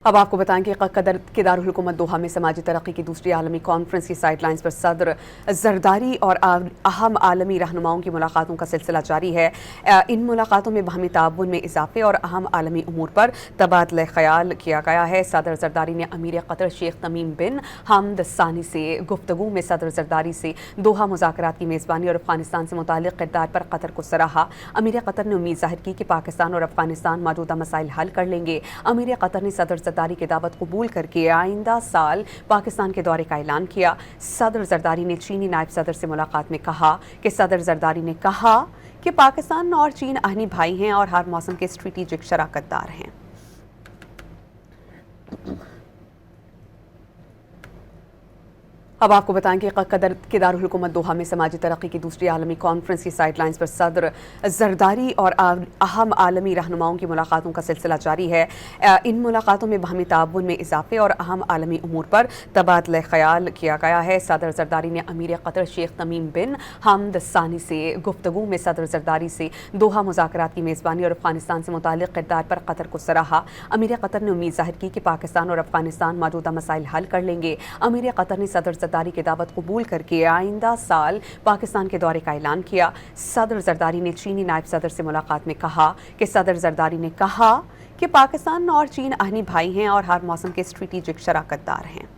अब आपको बताएं कि कतर के दारुल-हुकूमत दोहा में समाजी तरक्की की दूसरी आलमी कॉन्फ्रेंस की साइड लाइन्स पर सदर जरदारी और अहम आलमी रहनुमाओं की मुलाकातों का सिलसिला जारी है। इन मुलाकातों में बाहमी ताउन में इजाफे और अहम आलमी उमूर पर तबादला ख्याल किया गया है। सदर जरदारी ने अमीर कतर शेख तमीम बिन हमद सानी से गुफ्तगू में सदर जरदारी से दोहा मुज़ाकरात की मेज़बानी और अफगानिस्तान से मुताल्लिक़ किरदार पर कतर को सराहा। अमीर कतर ने उम्मीद ज़ाहिर की कि पाकिस्तान और अफगानिस्तान मौजूदा मसाइल हल कर लेंगे। अमीर कतर ने सदर जरदारी की दावत कबूल करके आइंदा साल पाकिस्तान के दौरे का ऐलान किया। सदर जरदारी ने चीनी नायब सदर से मुलाकात में कहा कि सदर जरदारी ने कहा कि पाकिस्तान और चीन आहनी भाई हैं और हर मौसम के स्ट्रेटेजिक शराकतदार हैं। अब आपको बताएं कि कतर के दारुल-हुकूमत दोहा में समाजी तरक्की की दूसरी आलमी कॉन्फ्रेंस की साइड लाइन्स पर सदर जरदारी और अहम आलमी रहनुमाओं की मुलाकातों का सिलसिला जारी है। इन मुलाकातों में बाहमी ताउन में इजाफे और अहम आलमी उमूर पर तबादला ख्याल किया गया है। सदर जरदारी ने अमीर कतर शेख तमीम बिन हमद सानी से गुफ्तगू में सदर जरदारी से दोहा मुज़ाकरात की मेज़बानी और अफगानिस्तान से मुताल्लिक़ किरदार पर कतर को सराहा। अमीर कतर ने उम्मीद ज़ाहिर की कि पाकिस्तान और अफगानिस्तान मौजूदा मसाइल हल कर लेंगे। अमीर कतर ने सदर जरदारी की दावत कबूल करके आइंदा साल पाकिस्तान के दौरे का ऐलान किया। सदर जरदारी ने चीनी नायब सदर से मुलाकात में कहा कि सदर जरदारी ने कहा कि पाकिस्तान और चीन आहनी भाई हैं और हर मौसम के स्ट्रेटेजिक शराकतदार हैं।